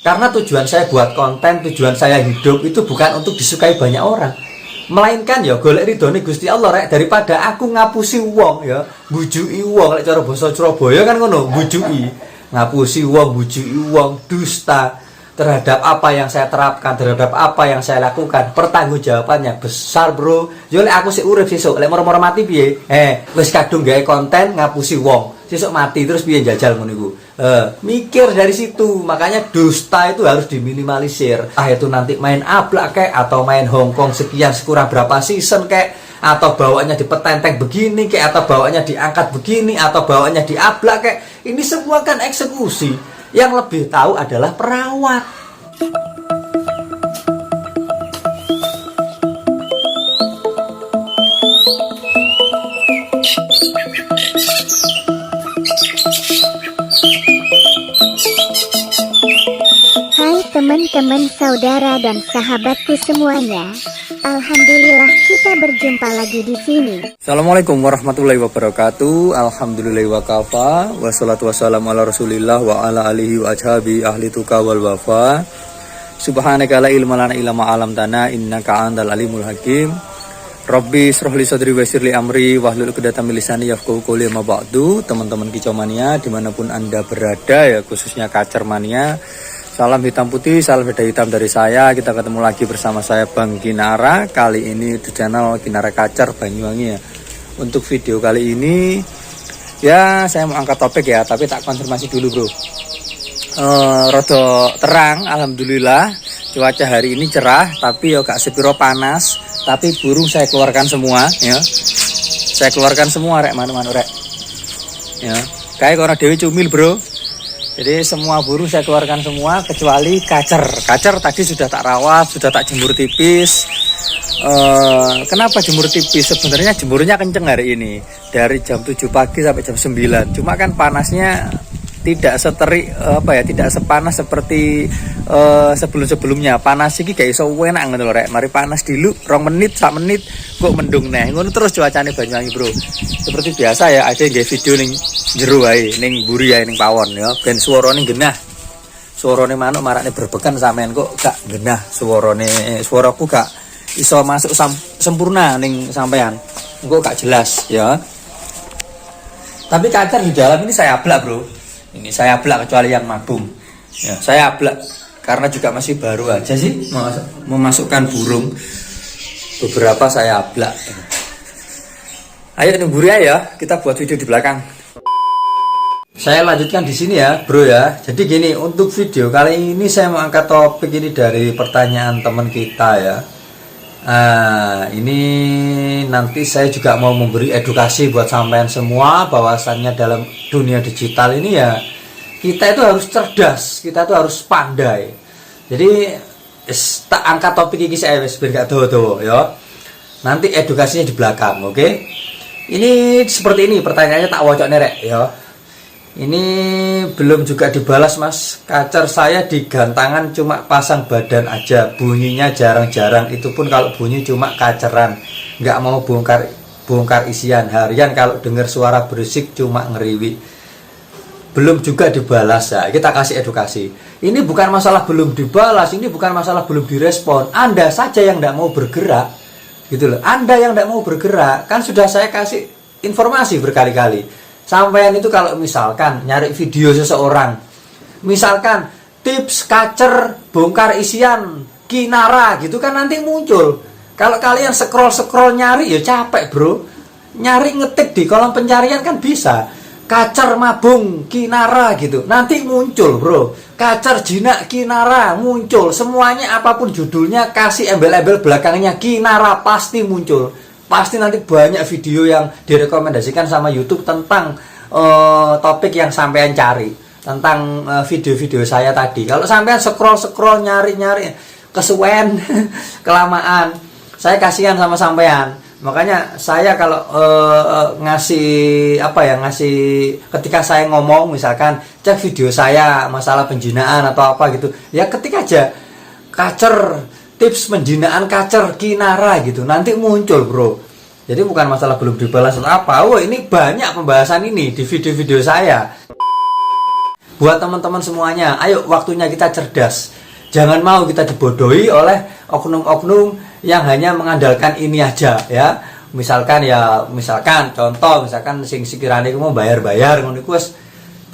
Karena tujuan saya buat konten, tujuan saya hidup itu bukan untuk disukai banyak orang, melainkan ya golek ridhone Gusti Allah rek, daripada aku ngapusi wong ya, bujuki wong lek cara basa Surabaya kan ngono, bujuki. Ngapusi wong, bujuki wong, dusta terhadap apa yang saya terapkan, terhadap apa yang saya lakukan, pertanggungjawabannya besar, bro. Yo lek aku sik urip sesuk, lek moro-moro mati piye? Wis kadung gawe konten ngapusi wong, sesuk mati terus piye jajal ngono iku. Mikir dari situ. Makanya dusta itu harus diminimalisir. Itu nanti main ablak kayak, atau main Hongkong sekian sekurang berapa season kayak, atau bawaannya dipetenteng begini kayak, atau bawaannya diangkat begini, atau bawaannya diablak kayak. Ini semua kan eksekusi. Yang lebih tahu adalah perawat. Hai teman-teman, saudara dan sahabatku semuanya. Alhamdulillah kita berjumpa lagi di sini. Assalamualaikum warahmatullahi wabarakatuh. Alhamdulillah wa kafa. Wassalatu wassalamu ala rasulillah wa ala alihi wa ashabi ahli tuka wal wafa. Subhanaka la ilma lana illa ma 'allamtana innaka antal alimul hakim. Rabbi shrah li sadri wa yassir li amri wahlul 'uqdatam min lisani yafqahu qawli ma ba'du. Teman-teman kicomania dimanapun Anda berada ya, khususnya kacermania. Salam hitam putih, salam beda hitam dari saya. Kita ketemu lagi bersama saya Bang Kinara. Kali ini di channel Kinara Kacer Banyuwangi ya. Untuk video kali ini ya saya mau angkat topik ya, tapi tak konfirmasi dulu bro. Rada terang, alhamdulillah. Cuaca hari ini cerah, tapi ya gak sepiro panas. Tapi burung saya keluarkan semua ya. Saya keluarkan semua rek, manu-manu rek. Ya, kayak orang dewi cumil bro. Jadi semua burung saya keluarkan semua kecuali kacer. Kacer tadi sudah tak rawat, sudah tak jemur tipis. Kenapa jemur tipis? Sebenarnya jemurnya kenceng hari ini. Dari jam 7 pagi sampai jam 9. Cuma kan panasnya tidak seterik tidak sepanas seperti sebelum-sebelumnya. Panas iki gak iso enak ngono lho rek. Mari panas dulu 2 menit, 1 menit kok mendung neh. Ngono terus cuacane Banyuwangi, bro. Seperti biasa ya, ada yang video ning jero wae, ning mburi ya, ning pawon ya, ben suarane genah. Suarane manuk marakne berbekan sampean kok gak genah suarane. Suaraku gak iso masuk sempurna ning sampean. Engko gak jelas ya. Tapi kacer di dalam ini saya ablak, bro. Ini saya ablak kecuali yang mabung. Ya, saya ablak karena juga masih baru aja sih memasukkan burung. Beberapa saya ablak. Ayo nunggu ya, kita buat video di belakang. Saya lanjutkan di sini ya, bro ya. Jadi gini, untuk video kali ini saya mau angkat topik ini dari pertanyaan teman kita ya. Ini nanti saya juga mau memberi edukasi buat sampean semua bahwasannya dalam dunia digital ini ya kita itu harus cerdas, kita itu harus pandai. Jadi tak angkat topik ini saya biar gak dodo ya. Nanti edukasinya di belakang, oke? Ini seperti ini pertanyaannya, tak wocok nerek ya. Ini belum juga dibalas mas. Kacer saya di gantangan cuma pasang badan aja, bunyinya jarang-jarang. Itu pun kalau bunyi cuma kaceran, nggak mau bongkar isian. Harian kalau dengar suara berisik cuma ngeriwi. Belum juga dibalas ya. Kita kasih edukasi. Ini bukan masalah belum dibalas, ini bukan masalah belum direspon. Anda saja yang nggak mau bergerak, gitu loh. Anda yang nggak mau bergerak, kan sudah saya kasih informasi berkali-kali. Sampean itu kalau misalkan nyari video seseorang, misalkan tips kacer bongkar isian Kinara gitu kan nanti muncul. Kalau kalian scroll nyari ya capek bro. Nyari ngetik di kolom pencarian kan bisa. Kacer mabung Kinara gitu. Nanti muncul bro. Kacer jinak Kinara muncul. Semuanya apapun judulnya kasih embel-embel belakangnya Kinara pasti muncul. Pasti nanti banyak video yang direkomendasikan sama YouTube tentang topik yang sampean cari, tentang video-video saya tadi. Kalau sampean scroll nyari kesuwen kelamaan, saya kasihan sama sampean. Makanya saya kalau ngasih ketika saya ngomong misalkan cek video saya masalah penjinaan atau apa gitu, ya ketik aja kacer tips penjinaan kacer Kinara gitu, nanti muncul bro. Jadi bukan masalah belum dibalas atau apa. Oh ini banyak pembahasan ini di video-video saya. Buat teman-teman semuanya, ayo waktunya kita cerdas. Jangan mau kita dibodohi oleh oknum-oknum yang hanya mengandalkan ini aja ya. Misalkan contoh sing sekiranya mau bayar ngono iku wis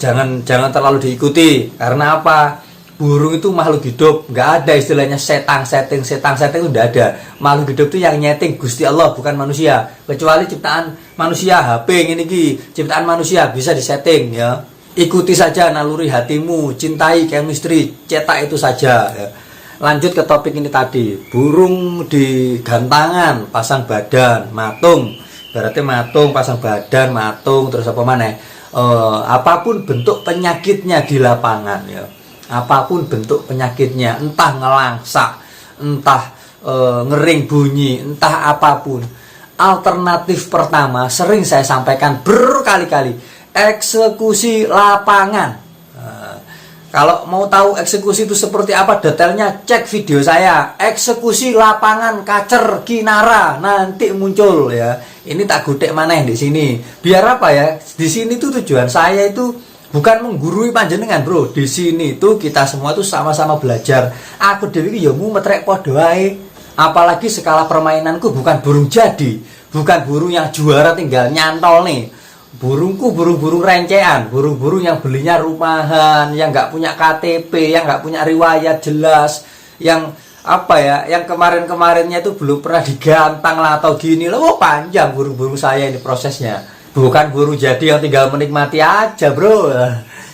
jangan terlalu diikuti. Karena apa? Burung itu makhluk hidup, nggak ada istilahnya setting itu nggak ada. Makhluk hidup itu yang nyeting Gusti Allah, bukan manusia. Kecuali ciptaan manusia, HP ini ciptaan manusia bisa disetting ya. Ikuti saja naluri hatimu, cintai chemistry, cetak itu saja ya. Lanjut ke topik ini tadi, burung di gantangan, pasang badan, matung. Berarti matung, pasang badan, matung, terus apa mana? Apapun bentuk penyakitnya di lapangan ya. Apapun bentuk penyakitnya, entah ngelangsak, entah ngering bunyi, entah apapun. Alternatif pertama sering saya sampaikan berkali-kali, eksekusi lapangan. Kalau mau tahu eksekusi itu seperti apa detailnya, cek video saya, eksekusi lapangan Kacer Kinara, nanti muncul ya. Ini tak gudek maneh di sini. Biar apa ya? Di sini tuh tujuan saya itu bukan menggurui panjenengan, bro. Di sini tuh kita semua tuh sama-sama belajar. Aku dewi ya mu metrek podo ae. Apalagi skala permainanku bukan burung jadi, bukan burung yang juara tinggal nyantol nih. Burungku burung-burung rencean, burung-burung yang belinya rumahan, yang nggak punya KTP, yang nggak punya riwayat jelas, yang apa ya, yang kemarin-kemarinnya itu belum pernah digantang lah atau gini loh. Panjang burung-burung saya ini prosesnya. Bukan burung jadi yang tinggal menikmati aja, bro.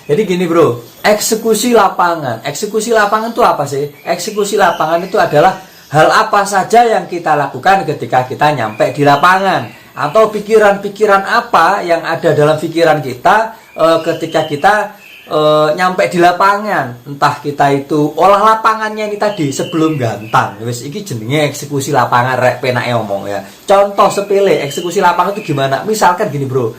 Jadi gini, bro, eksekusi lapangan. Eksekusi lapangan itu apa sih? Eksekusi lapangan itu adalah hal apa saja yang kita lakukan ketika kita nyampe di lapangan. Atau pikiran-pikiran apa yang ada dalam pikiran kita ketika kita nyampe di lapangan. Entah kita itu olah lapangannya ini tadi sebelum gantang. Wis iki jenenge eksekusi lapangan rek penake omong ya. Contoh sepele eksekusi lapangan itu gimana? Misalkan gini, bro.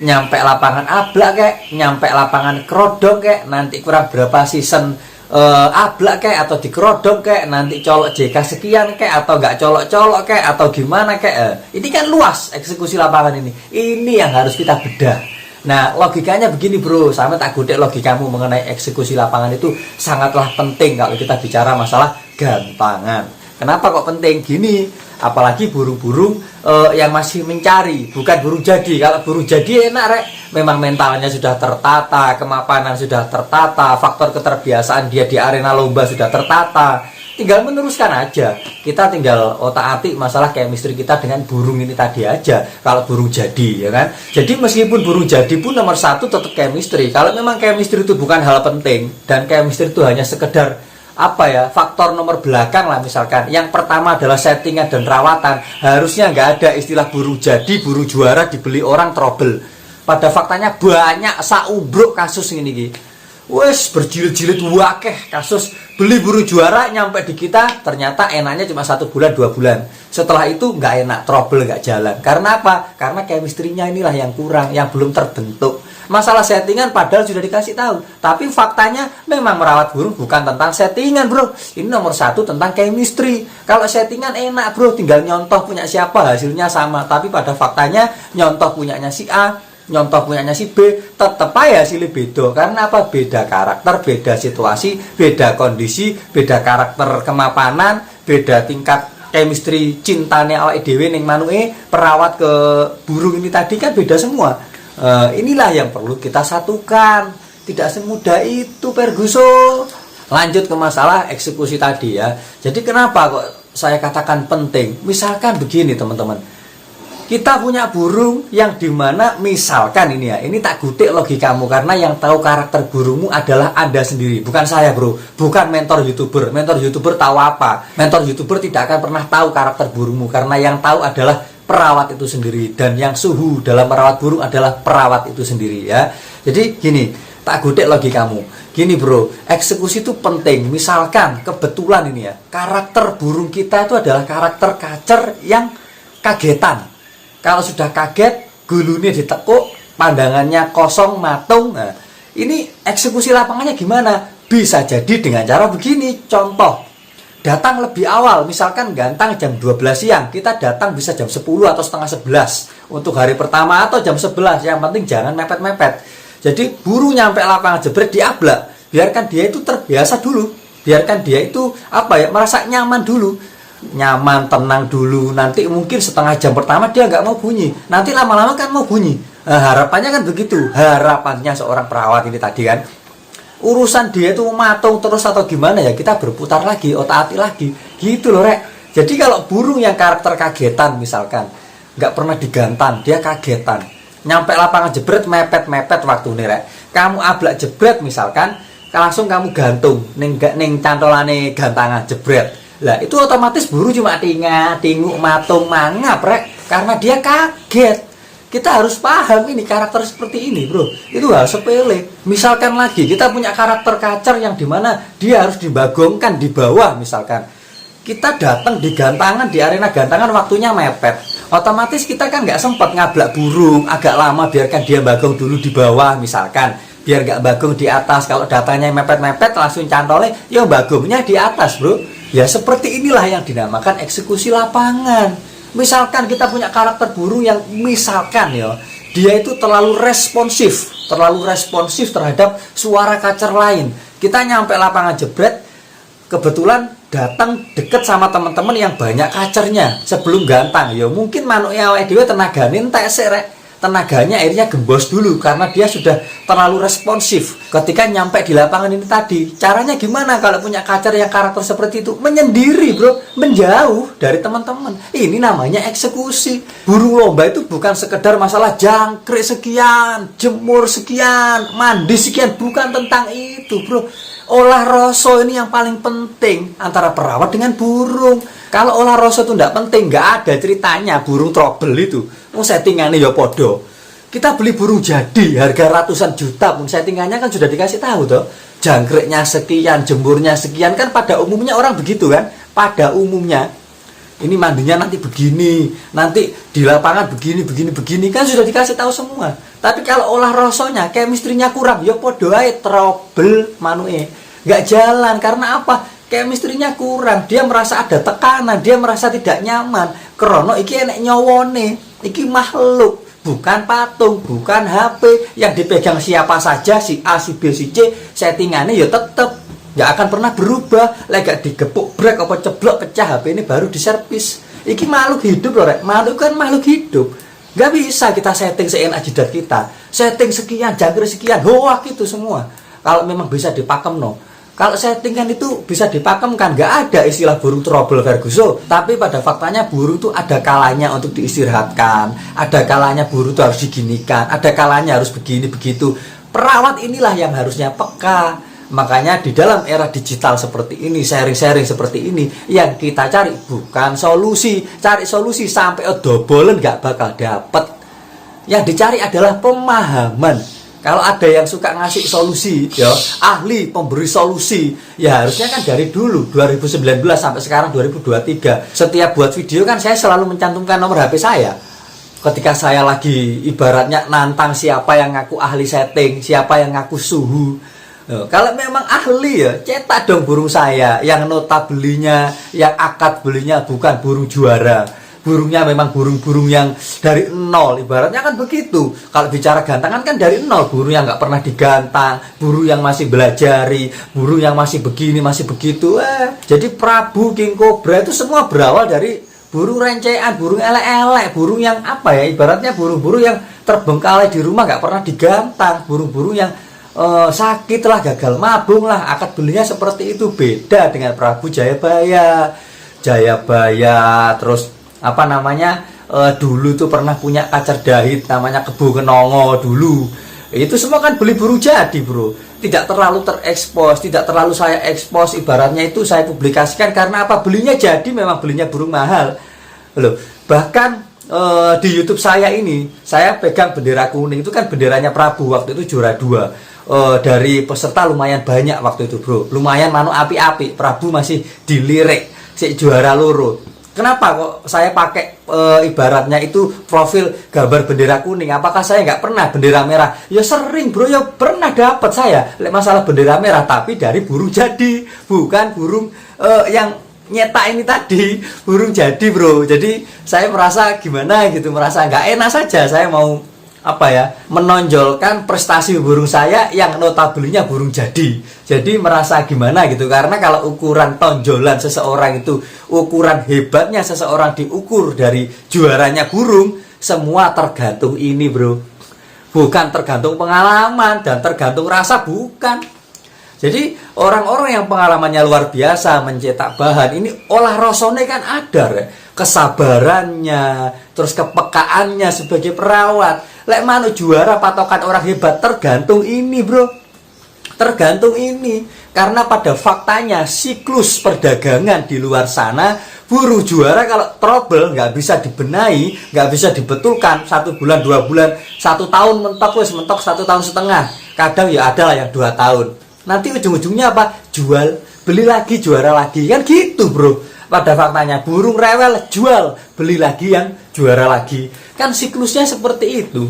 Nyampe lapangan ablak kek, nyampe lapangan kerodong kek, nanti kurang berapa season ablak kek atau dikerodong kek, nanti colok JK sekian kek atau nggak colok-colok kek atau gimana kek. Ini kan luas eksekusi lapangan ini. Ini yang harus kita bedah. Nah, logikanya begini, bro. Sama tak godek logikamu mengenai eksekusi lapangan itu sangatlah penting kalau kita bicara masalah gantangan. Kenapa kok penting? Gini, apalagi burung-burung yang masih mencari, bukan burung jadi. Kalau burung jadi enak rek, memang mentalnya sudah tertata, kemapanan sudah tertata, faktor keterbiasaan dia di arena lomba sudah tertata. Tinggal meneruskan aja. Kita tinggal otak-atik masalah chemistry kita dengan burung ini tadi aja. Kalau burung jadi, ya kan. Jadi meskipun burung jadi pun nomor satu tetap chemistry. Kalau memang chemistry itu bukan hal penting dan chemistry itu hanya sekedar apa ya, faktor nomor belakang lah misalkan. Yang pertama adalah settingan dan rawatan. Harusnya nggak ada istilah burung jadi, burung juara dibeli orang trouble. Pada faktanya banyak saubruk kasus ini. Wes berjilid-jilid wakeh kasus beli burung juara nyampe di kita ternyata enaknya cuma 1 bulan 2 bulan. Setelah itu nggak enak, trouble nggak jalan. Karena apa? Karena chemistry-nya inilah yang kurang, yang belum terbentuk. Masalah settingan padahal sudah dikasih tahu, tapi faktanya memang merawat burung bukan tentang settingan, bro. Ini nomor satu tentang chemistry. Kalau settingan enak, bro, tinggal nyontoh punya siapa hasilnya sama, tapi pada faktanya nyontoh punyanya si A, nyontoh punyanya si B, tetap aja hasilnya beda. Karena apa? Beda karakter, beda situasi, beda kondisi, beda karakter kemapanan, beda tingkat chemistry cintane awake dhewe ning manuke, perawat ke burung ini tadi kan beda semua. Inilah yang perlu kita satukan. Tidak semudah itu, Perguso. Lanjut ke masalah eksekusi tadi ya. Jadi kenapa kok saya katakan penting? Misalkan begini teman-teman, kita punya burung yang dimana misalkan ini ya, ini tak gudik logikamu, karena yang tahu karakter burungmu adalah Anda sendiri, bukan saya, bro. Bukan mentor youtuber. Mentor youtuber tahu apa? Mentor youtuber tidak akan pernah tahu karakter burungmu, karena yang tahu adalah perawat itu sendiri, dan yang suhu dalam merawat burung adalah perawat itu sendiri ya. Jadi gini, tak godek logikamu. Gini, bro, eksekusi itu penting. Misalkan kebetulan ini ya, karakter burung kita itu adalah karakter kacer yang kagetan. Kalau sudah kaget, gulunya ditekuk, pandangannya kosong, matung. Nah, ini eksekusi lapangannya gimana? Bisa jadi dengan cara begini. Contoh, datang lebih awal, misalkan gantang jam 12 siang, kita datang bisa jam 10 atau setengah 11 untuk hari pertama, atau jam 11, yang penting jangan mepet-mepet. Jadi burung nyampe lapangan jebret diablak, biarkan dia itu terbiasa dulu, biarkan dia itu merasa nyaman dulu, nyaman, tenang dulu. Nanti mungkin setengah jam pertama dia nggak mau bunyi, nanti lama-lama kan mau bunyi. Harapannya kan begitu, harapannya seorang perawat ini tadi kan. Urusan dia itu matung terus atau gimana ya, kita berputar lagi, otak-atik lagi, gitu loh rek. Jadi kalau burung yang karakter kagetan misalkan, nggak pernah digantang, dia kagetan, nyampe lapangan jebret mepet waktu nih rek, kamu ablak jebret misalkan, langsung kamu gantung ning cantolane gantangan jebret. Lah itu otomatis burung cuma tinguk matung mangap rek, karena dia kaget. Kita harus paham ini karakter seperti ini bro, itu hal sepele. Misalkan lagi kita punya karakter kacer yang dimana dia harus dibagongkan di bawah misalkan, kita datang di gantangan, di arena gantangan waktunya mepet, otomatis kita kan nggak sempat ngablak burung agak lama, biarkan dia bagong dulu di bawah misalkan, biar nggak bagong di atas. Kalau datanya mepet-mepet langsung cantolnya, ya bagongnya di atas bro. Ya seperti inilah yang dinamakan eksekusi lapangan. Misalkan kita punya karakter burung yang misalkan ya, dia itu terlalu responsif terhadap suara kacer lain. Kita nyampe lapangan jebret, kebetulan datang deket sama teman-teman yang banyak kacernya sebelum gantang, ya mungkin manuknya awake dhewe tenagane entek sik rek, tenaganya akhirnya gembos dulu karena dia sudah terlalu responsif ketika nyampe di lapangan ini tadi. Caranya gimana kalau punya kacer yang karakter seperti itu? Menyendiri bro, menjauh dari teman-teman. Ini namanya eksekusi. Burung lomba itu bukan sekedar masalah jangkrik sekian, jemur sekian, mandi sekian, bukan tentang itu bro. Olah rasa ini yang paling penting antara perawat dengan burung. Kalau olah rasa itu tidak penting, nggak ada ceritanya burung trouble itu. Settingannya ya podo. Kita beli burung jadi harga ratusan juta pun settingannya kan sudah dikasih tahu toh. Jangkriknya sekian, jemurnya sekian, kan pada umumnya orang begitu kan. Pada umumnya ini mandinya nanti begini, nanti di lapangan begini kan sudah dikasih tahu semua. Tapi kalau olah rasanya, chemistry-nya kurang, ya podo ae trouble manuke. Nggak jalan karena apa? Chemistry-nya kurang, dia merasa ada tekanan, dia merasa tidak nyaman. Krono iki enek nyowone, iki makhluk, bukan patung, bukan HP yang dipegang siapa saja, si A, si B, si C, settingannya ya tetep nggak akan pernah berubah. Lega digepuk brek apa ceblok pecah HP ini baru diservis. Iki makhluk hidup loh rek, makhluk kan makhluk hidup. Nggak bisa kita setting seenak jidat kita, setting sekian, jangkrik sekian, hoak itu semua. Kalau memang bisa dipakem no. Kalau settingan itu bisa dipakemkan, nggak ada istilah burung trouble Ferguson. Tapi pada faktanya burung itu ada kalanya untuk diistirahatkan, ada kalanya burung itu harus diginikan, ada kalanya harus begini begitu. Perawat inilah yang harusnya peka. Makanya di dalam era digital seperti ini, sharing-sharing seperti ini, yang kita cari bukan solusi. Cari solusi sampai dobolen nggak bakal dapet. Yang dicari adalah pemahaman. Kalau ada yang suka ngasih solusi, ya ahli pemberi solusi, ya harusnya kan dari dulu 2019 sampai sekarang 2023. Setiap buat video kan saya selalu mencantumkan nomor HP saya. Ketika saya lagi ibaratnya nantang siapa yang ngaku ahli setting, siapa yang ngaku suhu. Kalau memang ahli ya cetak dong burung saya yang notabelinya, yang akad belinya bukan burung juara. Burungnya memang burung-burung yang dari nol, ibaratnya kan begitu. Kalau bicara gantangan kan dari nol, burung yang nggak pernah digantang, burung yang masih belajari, burung yang masih begini, masih begitu. Jadi Prabu, King Cobra itu semua berawal dari burung rencean, burung elek-elek, burung yang apa ya, ibaratnya burung-burung yang terbengkalai di rumah nggak pernah digantang, burung-burung yang sakit lah, gagal mabung lah, akad belinya seperti itu. Beda dengan Prabu Jayabaya, terus apa namanya, dulu tuh pernah punya kacer dahit namanya Kebo Kenongo dulu. Itu semua kan beli burung jadi bro, tidak terlalu terekspos, tidak terlalu saya ekspos, ibaratnya itu saya publikasikan karena apa, belinya jadi, memang belinya burung mahal loh. Bahkan di YouTube saya ini, saya pegang bendera kuning, itu kan benderanya Prabu, waktu itu juara 2. Dari peserta lumayan banyak waktu itu bro, lumayan manuk api-api, Prabu masih dilirik, si juara loro. Kenapa kok saya pakai ibaratnya itu profil gambar bendera kuning? Apakah saya nggak pernah bendera merah? Ya sering bro, ya pernah dapat saya masalah bendera merah, tapi dari burung jadi, bukan burung yang nyetak ini tadi, burung jadi bro. Jadi saya merasa gimana gitu, merasa nggak enak saja. Saya mau menonjolkan prestasi burung saya yang notabelenya burung jadi. Jadi merasa gimana gitu, karena kalau ukuran tonjolan seseorang itu, ukuran hebatnya seseorang diukur dari juaranya burung, semua tergantung ini bro, bukan tergantung pengalaman dan tergantung rasa, bukan. Jadi orang-orang yang pengalamannya luar biasa mencetak bahan ini, olah rasane kan ada kesabarannya, terus kepekaannya sebagai perawat. Lek manuk juara patokan orang hebat tergantung ini bro, tergantung ini. Karena pada faktanya siklus perdagangan di luar sana, burung juara kalau trouble nggak bisa dibenahi, nggak bisa dibetulkan 1 bulan 2 bulan, 1 tahun mentok 1 tahun setengah, kadang ya ada lah yang 2 tahun. Nanti ujung-ujungnya apa? Jual, beli lagi, juara lagi, kan gitu bro. Pada faktanya burung rewel jual, beli lagi yang juara lagi, kan siklusnya seperti itu.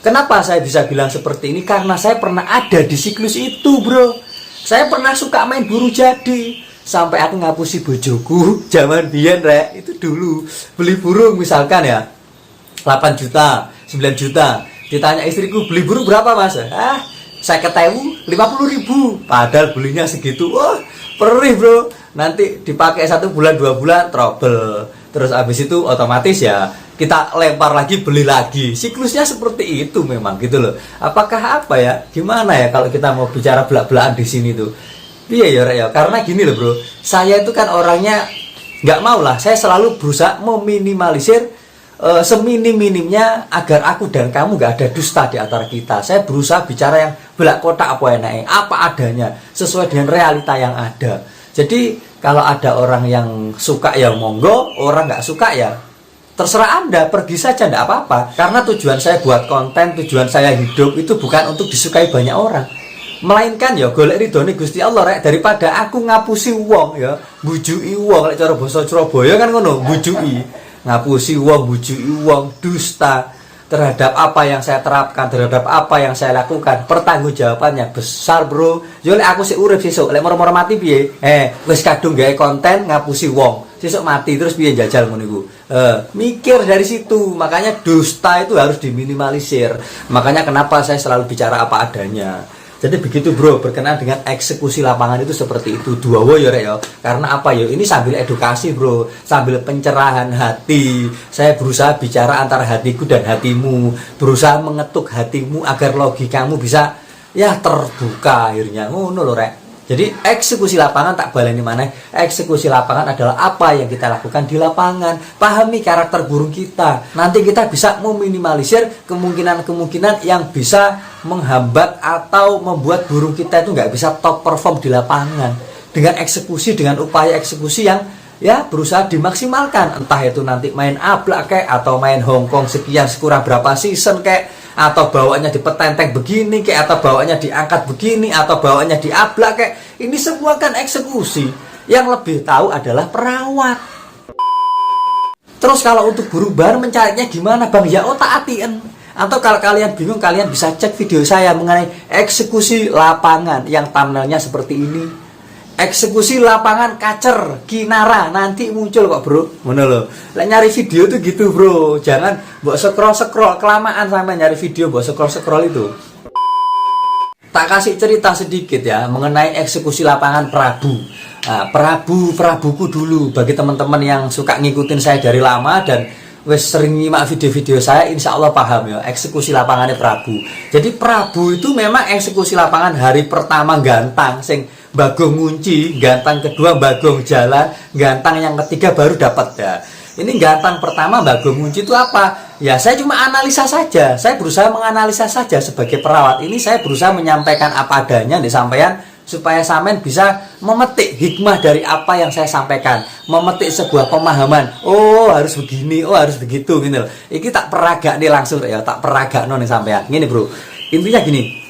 Kenapa saya bisa bilang seperti ini? Karena saya pernah ada di siklus itu bro. Saya pernah suka main burung jadi, sampai aku ngapusi bojoku zaman biyen itu dulu beli burung misalkan ya 8 juta 9 juta, ditanya istriku beli burung berapa mas? Saya ketemu 50.000, padahal belinya segitu. Wah perih bro, nanti dipakai 1 bulan 2 bulan trouble, terus habis itu otomatis ya kita lempar lagi, beli lagi. Siklusnya seperti itu memang gitu loh. Apakah gimana ya kalau kita mau bicara belak-belakan di sini tuh? Iya ya, karena gini loh bro, saya itu kan orangnya nggak mau lah, saya selalu berusaha meminimalisir seminim-minimnya agar aku dan kamu nggak ada dusta di antara kita. Saya berusaha bicara yang belak kotak apa enaknya, apa adanya, sesuai dengan realita yang ada. Jadi kalau ada orang yang suka ya monggo, orang nggak suka ya terserah Anda, pergi saja, enggak apa-apa. Karena tujuan saya buat konten, tujuan saya hidup itu bukan untuk disukai banyak orang, melainkan ya golek ridhone Gusti Allah daripada aku ngapusi wong ya, bujuki wong, lek cara basa Surabaya kan ngono, bujuki. Ngapusi wong, bujuki wong, dusta terhadap apa yang saya terapkan, terhadap apa yang saya lakukan, pertanggungjawabannya besar bro. Yo lek aku sik urip sesuk, lek moro-moro mati piye? Wis kadung gawe konten ngapusi wong, sesuk mati terus piye jajal ngono iku. Mikir dari situ. Makanya dusta itu harus diminimalisir. Makanya kenapa saya selalu bicara apa adanya. Jadi begitu bro, berkenaan dengan eksekusi lapangan itu seperti itu. Duawo ya rek ya. Karena apa ya? Ini sambil edukasi bro, sambil pencerahan hati. Saya berusaha bicara antara hatiku dan hatimu, berusaha mengetuk hatimu agar logikamu bisa ya terbuka akhirnya. Ngono lho rek. Jadi eksekusi lapangan tak baleni mana. Eksekusi lapangan adalah apa yang kita lakukan di lapangan. Pahami karakter burung kita. Nanti kita bisa meminimalisir kemungkinan-kemungkinan yang bisa menghambat atau membuat burung kita itu nggak bisa top perform di lapangan. Dengan eksekusi, dengan upaya eksekusi yang ya berusaha dimaksimalkan. Entah itu nanti main ablak kayak, atau main Hongkong sekian sekurang berapa season kayak, atau bawaannya dipetenteng begini kayak, atau bawaannya diangkat begini, atau bawaannya diablak kayak. Ini semua kan eksekusi. Yang lebih tahu adalah perawat. Terus kalau untuk burung bar mencarinya gimana bang? Ya otak-atiin. Atau kalau kalian bingung, kalian bisa cek video saya mengenai eksekusi lapangan yang thumbnailnya seperti ini. Eksekusi lapangan kacer Kinara, nanti muncul kok bro. Ngono lho. Lek nyari video tuh gitu bro. Jangan mbok scroll kelamaan sampai nyari video mbok scroll itu. Tak kasih cerita sedikit ya mengenai eksekusi lapangan Prabu. Nah, Prabuku dulu, bagi teman-teman yang suka ngikutin saya dari lama dan wes sering nyimak video-video saya, insya Allah paham ya eksekusi lapangannya Prabu. Jadi Prabu itu memang eksekusi lapangan hari pertama gantang sing Bagong ngunci, gantang kedua Bagong jalan, gantang yang ketiga baru dapat ya. Ini gantang pertama Bagong ngunci itu apa? Ya saya cuma analisa saja, saya berusaha menganalisa saja sebagai perawat. Ini saya berusaha menyampaikan apa adanya disampaikan supaya sampean bisa memetik hikmah dari apa yang saya sampaikan, memetik sebuah pemahaman. Oh harus begini, oh harus begitu gitu. Ini tak peragak nih langsung ya, tak peragak nih sampean. Gini bro, intinya gini.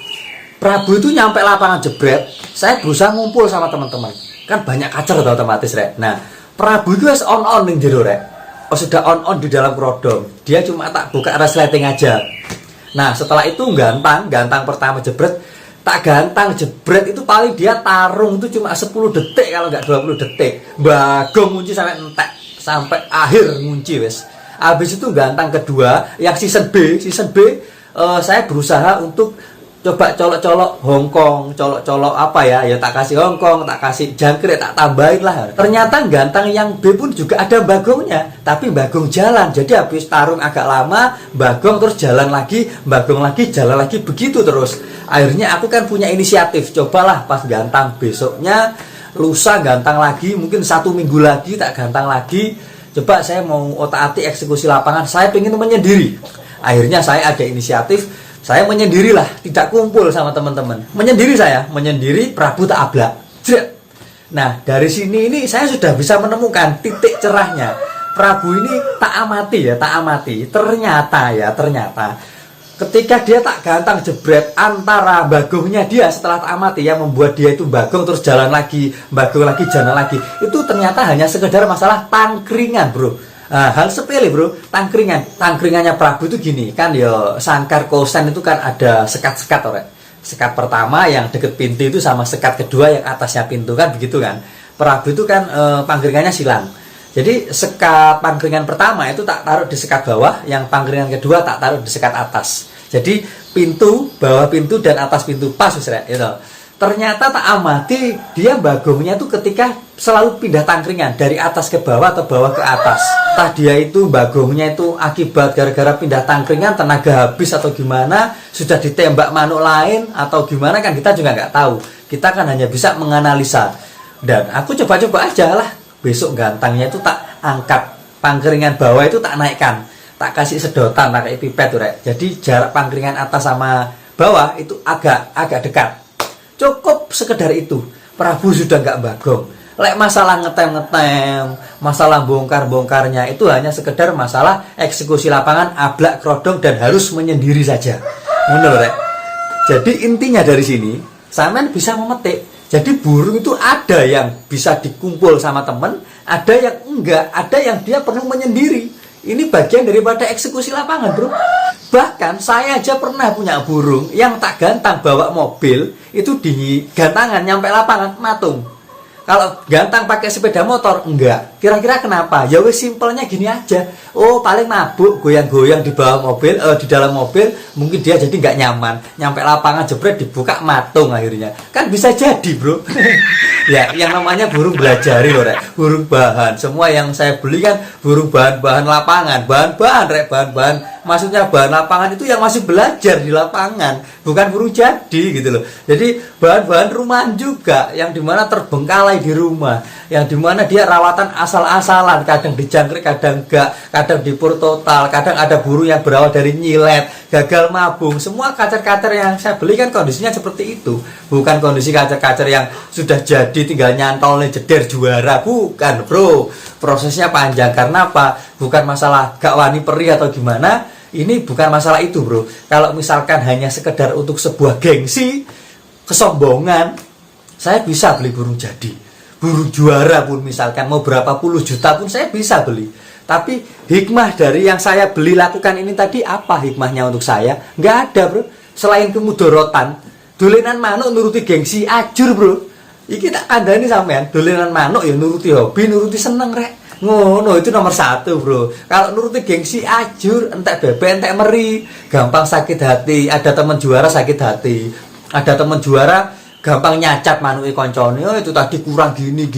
Prabu itu nyampe lapangan jebret, saya berusaha ngumpul sama teman-teman. Kan banyak kacer otomatis rek. Nah, Prabu itu harus on ning jero rek. Oh sudah on di dalam kerodong. Dia cuma tak buka resleting aja. Nah, setelah itu gantang pertama jebret, tak gantang jebret itu paling dia tarung itu cuma 10 detik kalau nggak 20 detik. Bagong ngunci sampai entek, sampai akhir ngunci wes. Habis itu gantang kedua yang season B saya berusaha untuk coba colok-colok Hongkong, colok-colok apa ya tak kasih Hongkong, tak kasih jangkrik, tak tambahin lah. Ternyata gantang yang B pun juga ada bagongnya, tapi bagong jalan. Jadi habis tarung agak lama, bagong terus jalan lagi, bagong lagi, jalan lagi, begitu terus. Akhirnya aku kan punya inisiatif, cobalah pas gantang besoknya, lusa gantang lagi, mungkin 1 minggu lagi tak gantang lagi. Coba saya mau otak-atik eksekusi lapangan, saya pengen menyendiri. Akhirnya saya ada inisiatif, saya menyendirilah, tidak kumpul sama teman-teman. Menyendiri Prabu tak ablak. Nah, dari sini ini saya sudah bisa menemukan titik cerahnya. Prabu ini tak amati. Ternyata ketika dia tak gantang jebret antara bagongnya dia setelah tak amati yang membuat dia itu bagong terus jalan lagi, bagong lagi, jalan lagi. Itu ternyata hanya sekedar masalah tangkringan, bro. Nah, hal sepele bro, tangkringannya Prabu itu gini kan ya, sangkar kosen itu kan ada sekat-sekat orang. Sekat pertama yang deket pintu itu sama sekat kedua yang atasnya pintu kan begitu kan. Prabu itu kan pangkringannya silang. Jadi sekat pangkringan pertama itu tak taruh di sekat bawah, yang pangkringan kedua tak taruh di sekat atas. Jadi pintu, bawah pintu dan atas pintu pas gitu. Ternyata tak amati dia bagongnya tuh ketika selalu pindah tangkringan dari atas ke bawah atau bawah ke atas. Entah dia itu bagongnya itu akibat gara-gara pindah tangkringan tenaga habis atau gimana, sudah ditembak manuk lain atau gimana kan kita juga nggak tahu. Kita kan hanya bisa menganalisa. Dan aku coba-coba aja lah. Besok gantangnya itu tak angkat, pangkringan bawah itu tak naikkan, tak kasih sedotan, tak kayak pipet tuh rek. Jadi jarak pangkringan atas sama bawah itu agak dekat. Cukup sekedar itu, Prabu sudah nggak bagong. Lek masalah ngetem, masalah bongkar-bongkarnya itu hanya sekedar masalah eksekusi lapangan, ablak krodong dan harus menyendiri saja. Benar, rek. Jadi intinya dari sini, sampean bisa memetik. Jadi burung itu ada yang bisa dikumpul sama temen, ada yang enggak, ada yang dia perlu menyendiri. Ini bagian daripada eksekusi lapangan, bro. Bahkan saya aja pernah punya burung yang tak gantang bawa mobil, itu di gantangan nyampe lapangan matung. Kalau gantang pakai sepeda motor enggak. Kira-kira kenapa? Ya wes simpelnya gini aja. Oh, paling mabuk goyang-goyang di bawah mobil, di dalam mobil, mungkin dia jadi nggak nyaman. Nyampe lapangan jebret dibuka matung akhirnya. Kan bisa jadi, bro. Ya, yang namanya burung belajari loh, rek. Burung bahan. Semua yang saya beli kan burung bahan-bahan lapangan, bahan-bahan, rek, bahan-bahan. Maksudnya bahan lapangan itu yang masih belajar di lapangan, bukan burung jadi gitu loh. Jadi bahan-bahan rumahan juga yang dimana terbengkalai di rumah, yang dimana dia rawatan asal-asalan, kadang dijangkrik, kadang enggak, kadang dipur total, kadang ada burung yang berawal dari nyilet, gagal mabung. Semua kacer-kacer yang saya beli kan kondisinya seperti itu, bukan kondisi kacer-kacer yang sudah jadi tinggal nyantol jeder juara, bukan, bro. Prosesnya panjang. Karena apa? Bukan masalah gak wani perih atau gimana. Ini bukan masalah itu, bro. Kalau misalkan hanya sekedar untuk sebuah gengsi, kesombongan, saya bisa beli burung jadi. Burung juara pun misalkan mau berapa puluh juta pun saya bisa beli. Tapi hikmah dari yang saya beli lakukan ini tadi, apa hikmahnya untuk saya? Nggak ada, bro. Selain kemudorotan, dolenan manuk nuruti gengsi ajur, bro. Iki tak kandani sampean, dolenan manuk ya nuruti hobi, nuruti seneng, rek. Ngono itu nomor 1, bro. Kalau nuruti gengsi ajur, entek bebek, entek meri, gampang sakit hati. Ada teman juara sakit hati. Ada teman juara gampang nyacat manuke koncone, oh itu tadi kurang gini.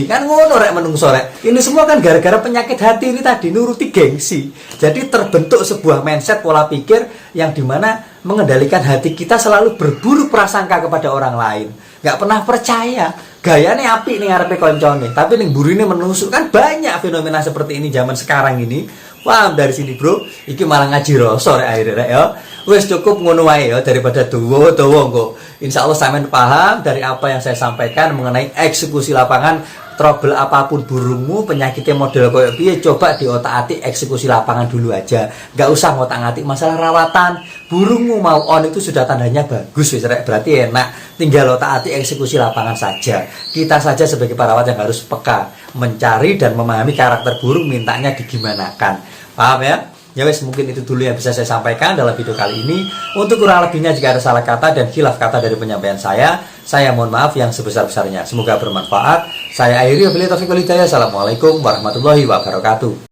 Kan ngono rek menungso rek. Ini semua kan gara-gara penyakit hati ini tadi, nuruti gengsi. Jadi terbentuk sebuah mindset, pola pikir yang dimana mengendalikan hati kita selalu berburuk prasangka kepada orang lain. Gak pernah percaya. Gayanya api nih ngarepe koncone, tapi ning burine menusuk. Kan banyak fenomena seperti ini zaman sekarang ini. Paham dari sini, bro? Iki malah ngaji rasa rek akhirnya rek ya. Wes cukup ngono wae ya, daripada dawa kok. Insyaallah sampean paham dari apa yang saya sampaikan mengenai eksekusi lapangan. Trouble apapun burungmu, penyakitnya model koyo piye, coba diotak-atik eksekusi lapangan dulu aja. Gak usah ngotak-atik masalah rawatan. Burungmu mau on itu sudah tandanya bagus wis rek, berarti enak. Tinggal otak-atik eksekusi lapangan saja. Kita saja sebagai perawat yang harus peka, mencari dan memahami karakter burung, mintanya digimanakan. Paham ya? Ya wes, mungkin itu dulu yang bisa saya sampaikan dalam video kali ini. Untuk kurang lebihnya jika ada salah kata dan khilaf kata dari penyampaian saya mohon maaf yang sebesar-besarnya. Semoga bermanfaat. Saya akhiri wabillahi taufiq wal hidayah. Assalamualaikum warahmatullahi wabarakatuh.